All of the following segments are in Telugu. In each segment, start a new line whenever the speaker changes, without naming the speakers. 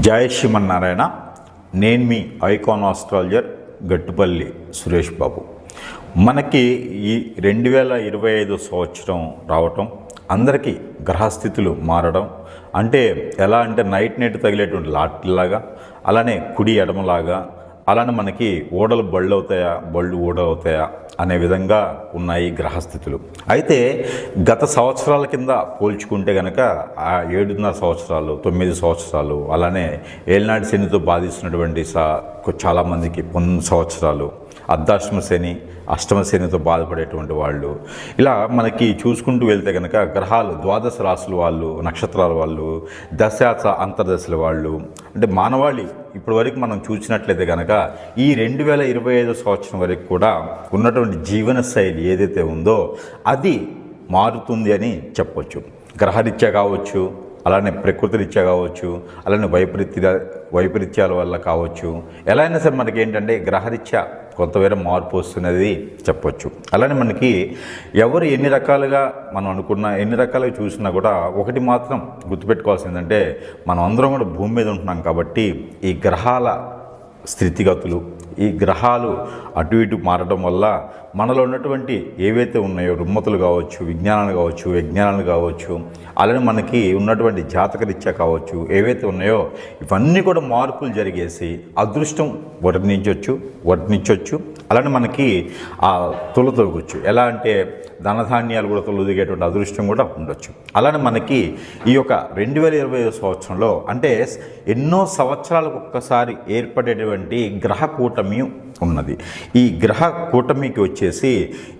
జై శ్రీమన్నారాయణ. నేను మీ ఐకాన్ ఆస్ట్రాలజర్ గట్టుపల్లి సురేష్ బాబు. మనకి ఈ 2025 సంవత్సరం రావటం, అందరికీ గ్రహస్థితులు మారడం అంటే ఎలా అంటే నైట్ తగిలేటువంటి లాటిలాగా, అలానే కుడి ఎడమలాగా, అలానే మనకి ఓడలు బళ్ళు అవుతాయా, బళ్ళు ఓడలు అవుతాయా అనే విధంగా ఉన్నాయి గ్రహస్థితులు. అయితే గత సంవత్సరాల కింద పోల్చుకుంటే కనుక ఆ 7.5 సంవత్సరాలు, 9 సంవత్సరాలు, అలానే ఏలినాటి శనితో బాధిస్తున్నటువంటి చాలామందికి 9 సంవత్సరాలు, అర్ధాష్టమ శని, అష్టమ శనితో బాధపడేటువంటి వాళ్ళు, ఇలా మనకి చూసుకుంటూ వెళ్తే కనుక గ్రహాలు ద్వాదశ రాశుల వాళ్ళు, నక్షత్రాల వాళ్ళు, దశాస అంతర్దశల వాళ్ళు, అంటే మానవాళి ఇప్పటి వరకు మనం చూసినట్లయితే కనుక ఈ 2025 సంవత్సరం వరకు కూడా ఉన్నటువంటి జీవన శైలి ఏదైతే ఉందో అది మారుతుంది అని చెప్పొచ్చు. గ్రహరీత్యా కావచ్చు, అలానే ప్రకృతి రీత్యా కావచ్చు, అలానే వైపరీత్యాల వల్ల కావచ్చు, ఎలా అయినా సరే మనకి ఏంటంటే గ్రహరీత్యా కొంతవేరే మార్పు వస్తున్నది చెప్పొచ్చు. అలానే మనకి ఎవరు ఎన్ని రకాలుగా మనం అనుకున్నా, ఎన్ని రకాలుగా చూసినా కూడా ఒకటి మాత్రం గుర్తుపెట్టుకోవాల్సిందంటే మనం అందరం కూడా భూమి మీద ఉంటున్నాం కాబట్టి ఈ గ్రహాల స్థితిగతులు, ఈ గ్రహాలు అటు ఇటు మారడం వల్ల మనలో ఉన్నటువంటి ఏవైతే ఉన్నాయో రుమ్మతులు కావచ్చు, విజ్ఞానాలు కావచ్చు, విజ్ఞానాలు కావచ్చు, అలానే మనకి ఉన్నటువంటి జాతకరీత్యా కావచ్చు, ఏవైతే ఉన్నాయో ఇవన్నీ కూడా మార్పులు జరిగేసి అదృష్టం వర్ణించవచ్చు. అలానే మనకి ఆ తొలగొచ్చు. ఎలా అంటే ధనధాన్యాలు కూడా తొలగిగేటువంటి అదృష్టం కూడా ఉండొచ్చు. అలానే మనకి ఈ యొక్క 2025 సంవత్సరంలో అంటే ఎన్నో సంవత్సరాలకు ఒక్కసారి ఏర్పడేటువంటి గ్రహ కూటమి ఉన్నది. ఈ గ్రహ కూటమికి వచ్చేసి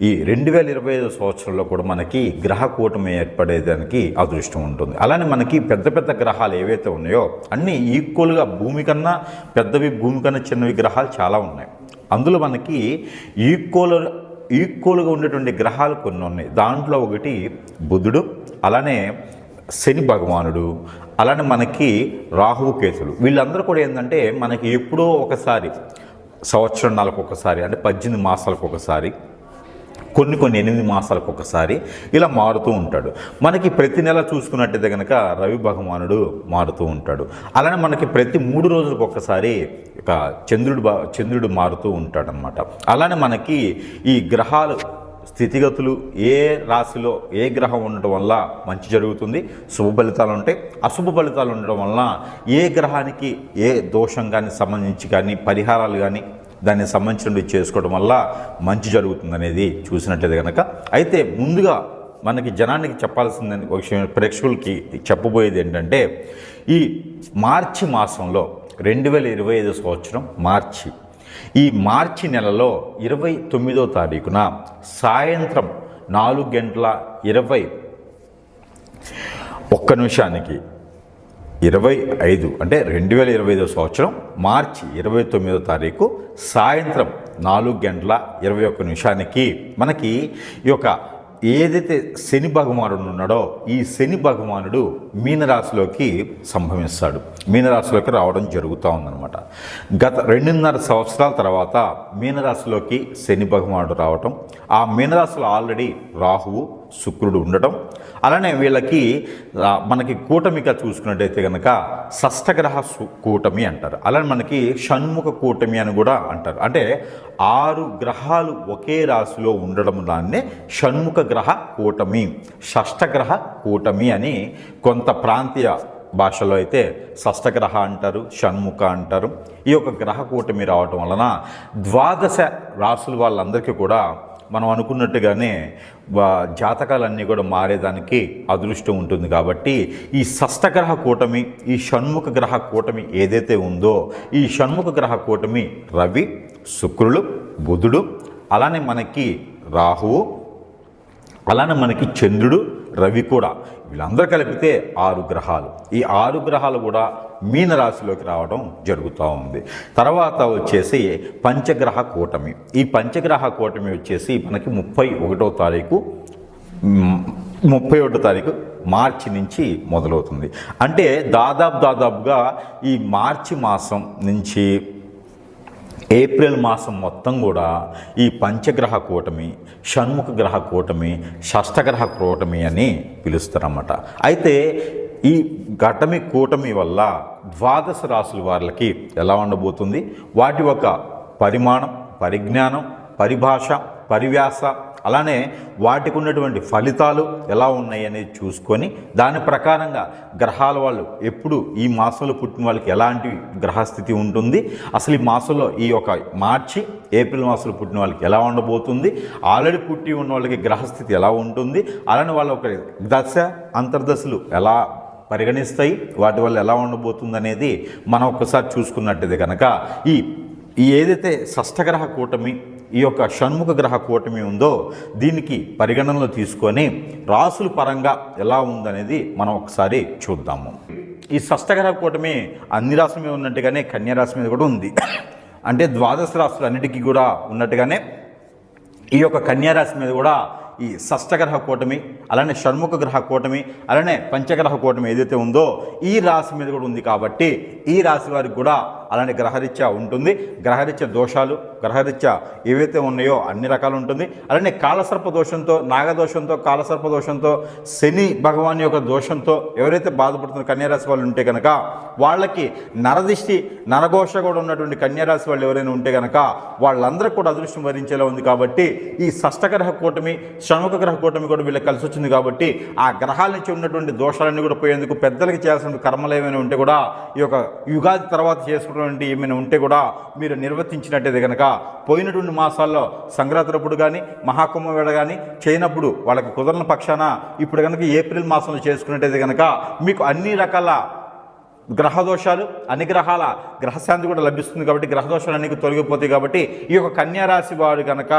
ఈ 2025 సంవత్సరంలో కూడా మనకి గ్రహ కూటమి ఏర్పడేదానికి అదృష్టం ఉంటుంది. అలానే మనకి పెద్ద పెద్ద గ్రహాలు ఏవైతే ఉన్నాయో అన్నీ ఈక్వల్గా భూమి కన్నా పెద్దవి, భూమి కన్నా చిన్నవి గ్రహాలు చాలా ఉన్నాయి. అందులో మనకి ఈక్వల్గా ఉండేటువంటి గ్రహాలు కొన్ని ఉన్నాయి. దాంట్లో ఒకటి బుధుడు, అలానే శని భగవానుడు, అలానే మనకి రాహువు కేతులు. వీళ్ళందరూ కూడా ఏంటంటే మనకి ఎప్పుడో ఒకసారి సంవత్సరాలకు ఒకసారి, అంటే 18 మాసాలకు ఒకసారి, కొన్ని 8 మాసాలకు ఒకసారి ఇలా మారుతూ ఉంటాడు. మనకి ప్రతి నెల చూసుకున్నట్టయితే కనుక రవి భగవానుడు మారుతూ ఉంటాడు. అలానే మనకి ప్రతి 3 రోజులకు ఒకసారి ఇక చంద్రుడు మారుతూ ఉంటాడనమాట. అలానే మనకి ఈ గ్రహాలు స్థితిగతులు ఏ రాశిలో ఏ గ్రహం ఉండటం వల్ల మంచి జరుగుతుంది, శుభ ఫలితాలు ఉంటాయి, అశుభ ఫలితాలు ఉండడం వలన ఏ గ్రహానికి ఏ దోషం కానీ సంబంధించి కానీ పరిహారాలు కానీ దానికి సంబంధించినవి చేసుకోవడం వల్ల మంచి జరుగుతుంది అనేది చూసినట్లయితే కనుక. అయితే ముందుగా మనకి జనానికి చెప్పాల్సిందని ఒక విషయం, ప్రేక్షకులకి చెప్పబోయేది ఏంటంటే ఈ మార్చి మాసంలో 2025 సంవత్సరం ఈ మార్చి నెలలో 29వ తారీఖున సాయంత్రం 4:21 25 అంటే 2025 సంవత్సరం మార్చి 29వ తారీఖు సాయంత్రం 4:21 మనకి ఈ యొక్క ఏదైతే శని భగవానుడు ఉన్నాడో ఈ శని భగవానుడు మీనరాశిలోకి సంభవిస్తాడు, మీనరాశిలోకి రావడం జరుగుతూ ఉందన్నమాట. గత 2.5 సంవత్సరాల తర్వాత మీనరాశిలోకి శని భగవానుడు రావటం, ఆ మీనరాశిలో ఆల్రెడీ రాహువు శుక్రుడు ఉండటం, అలానే వీళ్ళకి మనకి కూటమిగా చూసుకున్నట్టయితే కనుక షష్టగ్రహ కూటమి అంటారు. అలానే మనకి షణ్ముఖ కూటమి అని కూడా అంటారు. అంటే 6 గ్రహాలు ఒకే రాశిలో ఉండడం దాన్నే షణ్ముఖ గ్రహ కూటమి, షష్టగ్రహ కూటమి అని కొంత ప్రాంతీయ భాషలో అయితే షష్టగ్రహ అంటారు, షణ్ముఖ అంటారు. ఈ యొక్క గ్రహ కూటమి రావటం వలన 12 రాశుల వాళ్ళందరికీ కూడా మనం అనుకున్నట్టుగానే జాతకాలన్నీ కూడా మారేదానికి అదృష్టం ఉంటుంది. కాబట్టి ఈ షష్టగ్రహ కూటమి, ఈ షణ్ముఖ గ్రహ కూటమి ఏదైతే ఉందో ఈ షణ్ముఖ గ్రహ కూటమి రవి, శుక్రుడు, బుధుడు, అలానే మనకి రాహువు, అలానే మనకి చంద్రుడు, రవి కూడా, వీళ్ళందరూ కలిపితే 6 గ్రహాలు. ఈ 6 గ్రహాలు కూడా మీనరాశిలోకి రావడం జరుగుతూ ఉంది. తర్వాత వచ్చేసి పంచగ్రహ కూటమి. ఈ పంచగ్రహ కూటమి వచ్చేసి మనకి 31వ తారీఖు మార్చి నుంచి మొదలవుతుంది. అంటే దాదాపుగా ఈ మార్చి మాసం నుంచి ఏప్రిల్ మాసం మొత్తం కూడా ఈ పంచగ్రహ కూటమి, షణ్ముఖ గ్రహ కూటమి, షష్టగ్రహ కూటమి అని పిలుస్తారన్నమాట. అయితే ఈ ఘటమి కూటమి వల్ల ద్వాదశ రాశుల వాళ్ళకి ఎలా ఉండబోతుంది, వాటి యొక్క పరిమాణం, పరిజ్ఞానం, పరిభాష, పరివ్యాస, అలానే వాటికి ఉన్నటువంటి ఫలితాలు ఎలా ఉన్నాయి అనేది చూసుకొని దాని ప్రకారంగా గ్రహాల వాళ్ళు ఎప్పుడు ఈ మాసంలో పుట్టిన వాళ్ళకి ఎలాంటి గ్రహస్థితి ఉంటుంది, అసలు ఈ మాసంలో ఈ యొక్క మార్చి ఏప్రిల్ మాసంలో పుట్టిన వాళ్ళకి ఎలా ఉండబోతుంది, ఆల్రెడీ పుట్టి ఉన్న వాళ్ళకి గ్రహస్థితి ఎలా ఉంటుంది, అలానే వాళ్ళ ఒక దశ అంతర్దశలు ఎలా పరిగణిస్తాయి, వాటి వల్ల ఎలా ఉండబోతుంది అనేది మనం ఒక్కసారి చూసుకున్నట్టయితే కనుక ఈ ఏదైతే షష్ఠగ్రహ కూటమి, ఈ యొక్క షణ్ముఖ గ్రహ కూటమి ఉందో దీనికి పరిగణనలో తీసుకొని రాసుల పరంగా ఎలా ఉందనేది మనం ఒకసారి చూద్దాము. ఈ షష్ఠగ్రహ కూటమి అన్ని రాశుల మీద ఉన్నట్టుగానే కన్యా రాశి మీద కూడా ఉంది. అంటే ద్వాదశ రాశులు అన్నిటికీ కూడా ఉన్నట్టుగానే ఈ యొక్క కన్యా రాశి మీద కూడా ఈ షష్ఠగ్రహ కూటమి, అలానే షణ్ముఖ గ్రహ కూటమి, అలానే పంచగ్రహ కూటమి ఏదైతే ఉందో ఈ రాశి మీద కూడా ఉంది. కాబట్టి ఈ రాశి వారికి కూడా అలానే గ్రహరీత్యా ఉంటుంది. గ్రహరీత్యా దోషాలు, గ్రహరీత్యా ఏవైతే ఉన్నాయో అన్ని రకాలు ఉంటుంది. అలానే కాలసర్ప దోషంతో, నాగదోషంతో, కాలసర్ప దోషంతో, శని భగవాన్ యొక్క దోషంతో ఎవరైతే బాధపడుతున్న కన్యారాశి వాళ్ళు ఉంటే కనుక వాళ్ళకి నరదిష్టి, నరఘోష కూడా ఉన్నటువంటి కన్యారాశి వాళ్ళు ఎవరైనా ఉంటే కనుక వాళ్ళందరికీ కూడా అదృష్టం వరించేలా ఉంది. కాబట్టి ఈ షష్ఠగ్రహ కూటమి, షణ్ముఖ గ్రహ కూటమి కూడా వీళ్ళకి కలిసి వచ్చింది. కాబట్టి ఆ గ్రహాల నుంచి ఉన్నటువంటి దోషాలన్నీ కూడా పోయేందుకు పెద్దలకి చేయాల్సిన కర్మలు ఏమైనా ఉంటే కూడా ఈ యొక్క యుగాది తర్వాత చేసుకున్నటువంటి ఏమైనా ఉంటే కూడా మీరు నిర్వర్తించినట్టయితే కనుక పోయినటువంటి మాసాల్లో సంక్రాంతిప్పుడు కానీ మహాకుంభమేళ కానీ చేయనప్పుడు వాళ్ళకి కుదరని పక్షాన ఇప్పుడు కనుక ఏప్రిల్ మాసంలో చేసుకున్నట్టయితే కనుక మీకు అన్ని రకాల గ్రహదోషాలు, అన్ని గ్రహాల గ్రహశాంతి కూడా లభిస్తుంది. కాబట్టి గ్రహదోషాలు అన్నీ తొలగిపోతాయి. కాబట్టి ఈ యొక్క కన్యారాశి వాడు కనుక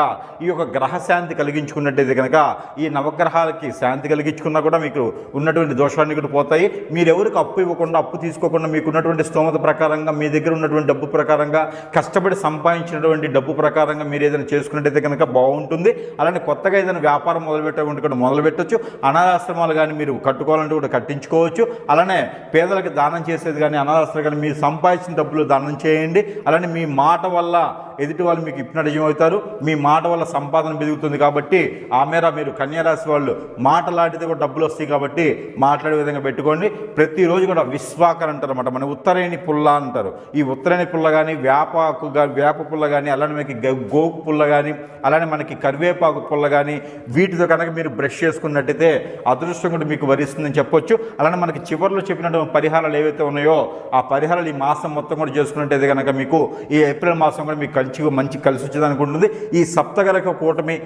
ఈ యొక్క గ్రహశాంతి కలిగించుకున్నట్టయితే కనుక ఈ నవగ్రహాలకి శాంతి కలిగించుకున్నా కూడా మీకు ఉన్నటువంటి దోషాలన్నీ కూడా పోతాయి. మీరెవరికి అప్పు ఇవ్వకుండా, అప్పు తీసుకోకుండా మీకు ఉన్నటువంటి స్తోమత ప్రకారంగా, మీ దగ్గర ఉన్నటువంటి డబ్బు ప్రకారంగా, కష్టపడి సంపాదించినటువంటి డబ్బు ప్రకారంగా మీరు ఏదైనా చేసుకున్నట్టయితే కనుక బాగుంటుంది. అలానే కొత్తగా ఏదైనా వ్యాపారం మొదలుపెట్టాలంటే కూడా మొదలుపెట్టవచ్చు. అనాథాశ్రమాలు కానీ మీరు కట్టుకోవాలంటే కూడా కట్టించుకోవచ్చు. అలానే పేదలకు దానం చేసేది కానీ, అనాథాశ్రమాలు కానీ మీరు సంపాదించిన డబ్బులు దానం చేయండి. అలానే మీ మాట వల్ల ఎదుటి వాళ్ళు మీకు హిప్నటిజం అవుతారు, మీ మాట వల్ల సంపాదన పెరుగుతుంది. కాబట్టి ఆ మేర మీరు కన్యారాశి వాళ్ళు మాటలాడితే కూడా డబ్బులు వస్తాయి. కాబట్టి మాట్లాడే విధంగా పెట్టుకోండి. ప్రతిరోజు కూడా విశ్వాకర్ అంటారు అన్నమాట, మన ఉత్తరేణి పుల్ల అంటారు. ఈ ఉత్తరేణి పుల్ల కానీ, వేప పుల్ల కానీ, అలానే మనకి గోకు పుల్ల కానీ, అలానే మనకి కరివేపాకు పుల్ల కానీ, వీటితో కనుక మీరు బ్రష్ చేసుకున్నట్టయితే అదృష్టం కూడా మీకు వరిస్తుందని చెప్పొచ్చు. అలానే మనకి చివరిలో చెప్పినటువంటి పరిహారాలు ఏవైతే ఉన్నాయో ఆ పరిహారాలు ఈ మాసం మొత్తం కూడా చేసుకున్నట్టయితే కనుక మీకు ఈ ఏప్రిల్ మాసం కూడా మీకు మంచి కలిసి వచ్చేదానికి ఉంటుంది. ఈ సప్తగ్రహ కూటమి,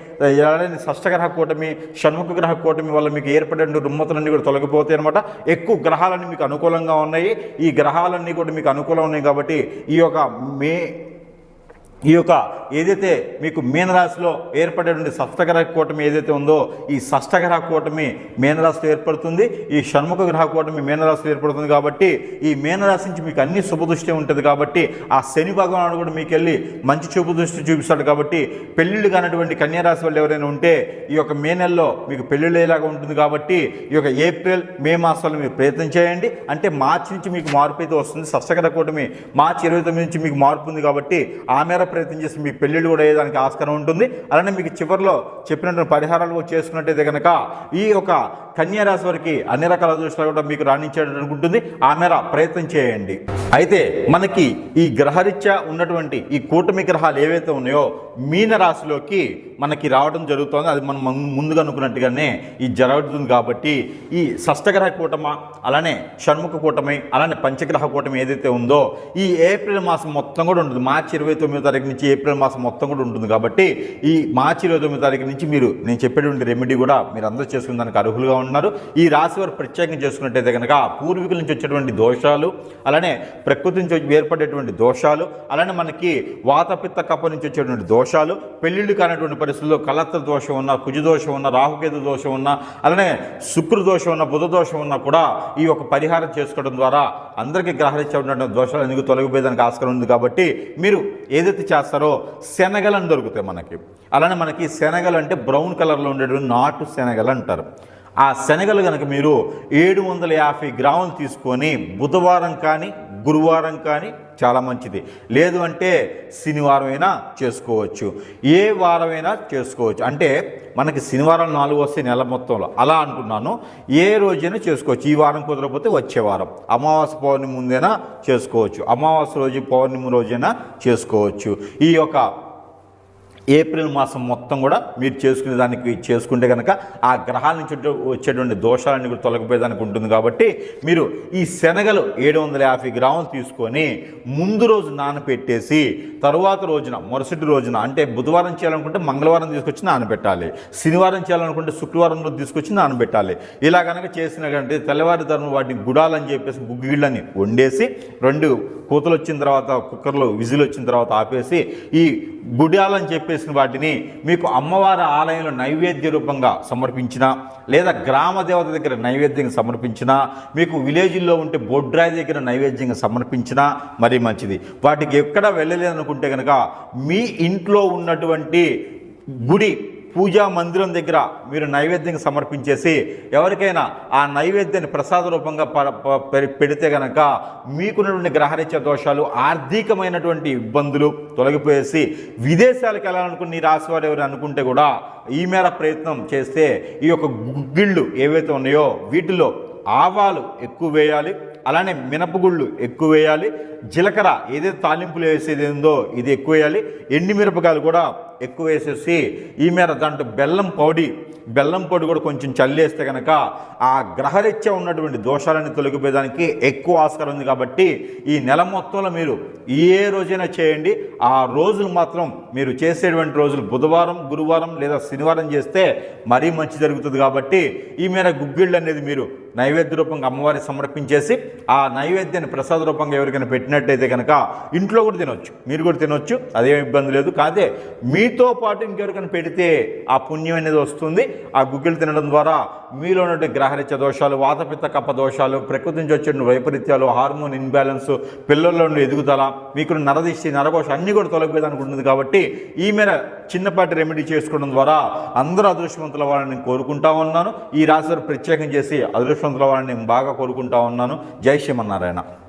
షష్ఠగ్రహ కూటమి, షణ్ముఖ గ్రహ కూటమి వల్ల మీకు ఏర్పడే రుమ్మతులన్నీ కూడా తొలగిపోతాయి అనమాట. ఎక్కువ గ్రహాలన్నీ మీకు అనుకూలంగా ఉన్నాయి. ఈ గ్రహాలన్నీ కూడా మీకు అనుకూలంగా ఉన్నాయి. కాబట్టి ఈ యొక్క ఏదైతే మీకు మీనరాశిలో ఏర్పడేటువంటి షష్ఠగ్రహ కూటమి ఏదైతే ఉందో ఈ షష్ఠగ్రహ కూటమి మీనరాశిలో ఏర్పడుతుంది. ఈ షణ్ముఖ గ్రహ కూటమి మీనరాశిలో ఏర్పడుతుంది. కాబట్టి ఈ మీనరాశి నుంచి మీకు అన్ని శుభదృష్టి ఉంటుంది. కాబట్టి ఆ శని భగవానుడు కూడా మీకు వెళ్ళి మంచి శుభదృష్టి చూపిస్తాడు. కాబట్టి పెళ్ళిళ్ళు కానటువంటి కన్యారాశి వాళ్ళు ఎవరైనా ఉంటే ఈ యొక్క మే నెలలో మీకు పెళ్ళిళ్ళు అయ్యేలాగా ఉంటుంది. కాబట్టి ఈ యొక్క ఏప్రిల్, మే మాసాల్లో మీరు ప్రయత్నం చేయండి. అంటే మార్చి నుంచి మీకు మార్పు అయితే వస్తుంది. షష్ఠగ్రహ కూటమి మార్చి 29 నుంచి మీకు మార్పు ఉంది. కాబట్టి ఆ మేర ప్రయత్నం చేసి మీకు పెళ్ళిళ్ళు కూడా అయ్యేదానికి ఆస్కారం ఉంటుంది. అలానే మీకు చివరిలో చెప్పినటువంటి పరిహారాలు చేసుకున్నట్టయితే కనుక ఈ యొక్క కన్యారాశి వారికి అన్ని రకాల దృష్టిలో కూడా మీకు రాణించేటట్టు ఉంటుంది. ఆ మేర ప్రయత్నం చేయండి. అయితే మనకి ఈ గ్రహరీత్యా ఉన్నటువంటి ఈ కూటమి గ్రహాలు ఏవైతే ఉన్నాయో మీనరాశిలోకి మనకి రావడం జరుగుతుంది. అది మనం ముందుగా అనుకున్నట్టుగానే ఈ జరుగుతుంది. కాబట్టి ఈ షష్ఠగ్రహ కూటమి, అలానే షణ్ముఖ కూటమి, అలానే పంచగ్రహ కూటమి ఏదైతే ఉందో ఈ ఏప్రిల్ మాసం మొత్తం కూడా ఉంటుంది. మార్చి 29వ తారీఖు నుంచి ఏప్రిల్ మాసం మొత్తం కూడా ఉంటుంది. కాబట్టి ఈ మార్చి 29వ తారీఖు నుంచి నేను చెప్పేటువంటి రెమెడీ కూడా మీరు అందరూ చేసుకునే దానికి అర్హులుగా ఉన్నారు. ఈ రాశి వారు ప్రత్యేకంగా చేసుకున్నట్టయితే కనుక పూర్వీకుల నుంచి వచ్చేటువంటి దోషాలు, అలానే ప్రకృతి నుంచి ఏర్పడేటువంటి దోషాలు, అలానే మనకి వాతపిత్త కప్ప నుంచి వచ్చేటువంటి దోషాలు, పెళ్లిళ్ళు కానటువంటి పరిస్థితుల్లో కలత్ర దోషం ఉన్నా, కుజదోషం ఉన్నా, రాహుకేతు దోషం ఉన్నా, అలానే శుక్ర దోషం ఉన్నా, బుధ దోషం ఉన్నా కూడా ఈ యొక్క పరిహారం చేసుకోవడం ద్వారా అందరికీ గ్రహరీత్యా ఉన్నటువంటి దోషాలు ఎందుకు తొలగిపోయేదానికి ఆస్కారం ఉంది. కాబట్టి మీరు ఏదైతే చేస్తారో శనగలను దొరుకుతాయి మనకి. అలానే మనకి శనగలు అంటే బ్రౌన్ కలర్లో ఉండేటువంటి నాటు శనగలు అంటారు. ఆ శనగలు కనుక మీరు 750 గ్రాములు తీసుకొని బుధవారం కానీ గురువారం కానీ చాలా మంచిది. లేదు అంటే శనివారం అయినా చేసుకోవచ్చు, ఏ వారమైనా చేసుకోవచ్చు. అంటే మనకి శనివారం 4 వస్తే నెల మొత్తంలో అలా అంటున్నాను. ఏ రోజైనా చేసుకోవచ్చు. ఈ వారం కుదరకపోతే వచ్చే వారం అమావాస్య పౌర్ణమి ముందైనా చేసుకోవచ్చు, అమావాస్య రోజు పౌర్ణమి రోజైనా చేసుకోవచ్చు. ఈ యొక్క ఏప్రిల్ మాసం మొత్తం కూడా మీరు చేసుకునే దానికి చేసుకుంటే కనుక ఆ గ్రహాల నుంచి వచ్చేటువంటి దోషాలన్నీ కూడా తొలగిపోయేదానికి ఉంటుంది. కాబట్టి మీరు ఈ శనగలు 750 గ్రాములు తీసుకొని ముందు రోజు నానపెట్టేసి తరువాత రోజున మరుసటి రోజున అంటే బుధవారం చేయాలనుకుంటే మంగళవారం తీసుకొచ్చి నానబెట్టాలి, శనివారం చేయాలనుకుంటే శుక్రవారం రోజు తీసుకొచ్చి నానబెట్టాలి. ఇలా కనుక చేసినకంటే తెల్లవారుతరం వాటిని గుడాలని చెప్పేసి గుగ్గిళ్ళని వండేసి 2 కూతలు వచ్చిన తర్వాత కుక్కర్లో విజిల్ వచ్చిన తర్వాత ఆపేసి ఈ గుడాలని చెప్పేసిన వాటిని మీకు అమ్మవారి ఆలయంలో నైవేద్య రూపంగా సమర్పించినా లేదా గ్రామ దేవత దగ్గర నైవేద్యంగా సమర్పించినా మీకు విలేజ్లో ఉంటే బొడ్రాయి దగ్గర నైవేద్యంగా సమర్పించినా మరీ మంచిది. వాటికి ఎక్కడ వెళ్ళలేదనుకుంటే కనుక మీ ఇంట్లో ఉన్నటువంటి గుడి పూజా మందిరం దగ్గర మీరు నైవేద్యంగా సమర్పించేసి ఎవరికైనా ఆ నైవేద్యాన్ని ప్రసాద రూపంగా పెడితే కనుక మీకున్నటువంటి గ్రహరీత్యా దోషాలు, ఆర్థికమైనటువంటి ఇబ్బందులు తొలగిపోయేసి విదేశాలకు వెళ్ళాలనుకుని ఈ రాశి వారు ఎవరు అనుకుంటే కూడా ఈ మేర ప్రయత్నం చేస్తే ఈ యొక్క గుగ్గిళ్ళు ఏవైతే ఉన్నాయో వీటిలో ఆవాలు ఎక్కువ వేయాలి, అలానే మినపగుళ్ళు ఎక్కువ వేయాలి, జీలకర్ర ఏదైతే తాలింపులు వేసేది ఏందో ఇది ఎక్కువ వేయాలి, ఎండి మిరపకాయలు కూడా ఎక్కువ వేసేసి ఈ మేర దాంట్లో బెల్లం పొడి కూడా కొంచెం చల్లేస్తే కనుక ఆ గ్రహరీత్యా ఉన్నటువంటి దోషాలన్నీ తొలగిపోయేదానికి ఎక్కువ ఆస్కారం ఉంది. కాబట్టి ఈ నెల మొత్తంలో మీరు ఏ రోజైనా చేయండి. ఆ రోజులు మాత్రం మీరు చేసేటువంటి రోజులు బుధవారం, గురువారం లేదా శనివారం చేస్తే మరీ మంచి జరుగుతుంది. కాబట్టి ఈ మేర గుగ్గిళ్ళు అనేది మీరు నైవేద్య రూపంగా అమ్మవారికి సమర్పించేసి ఆ నైవేద్యాన్ని ప్రసాద రూపంగా ఎవరికైనా పెట్టినట్టయితే కనుక ఇంట్లో కూడా తినొచ్చు, మీరు కూడా తినొచ్చు, అదేం ఇబ్బంది లేదు. కాదే మీతో పాటు ఇంకెవరికైనా పెడితే ఆ పుణ్యం అనేది వస్తుంది. ఆ గుగ్గిళ్ళు తినడం ద్వారా మీలో ఉన్నటువంటి గ్రహరీత్యా దోషాలు, వాతపిత్త కప్ప దోషాలు, ప్రకృతి నుంచి వచ్చే వైపరీత్యాలు, హార్మోన్ ఇన్బ్యాలెన్స్, పిల్లల్లో ఉండే ఎదుగుదల, మీకు నరదిష్టి, నరకోశం అన్నీ కూడా తొలగిపోయేదానికి ఉంటుంది. కాబట్టి ఈ మేర చిన్నపాటి రెమెడీ చేసుకోవడం ద్వారా అందరూ అదృష్టవంతుల వాళ్ళని కోరుకుంటా ఉన్నాను. ఈ రాశి ప్రత్యేకం చేసి అదృష్టవంతుల వాళ్ళని బాగా కోరుకుంటా ఉన్నాను. జై శ్రీమన్నారాయణ.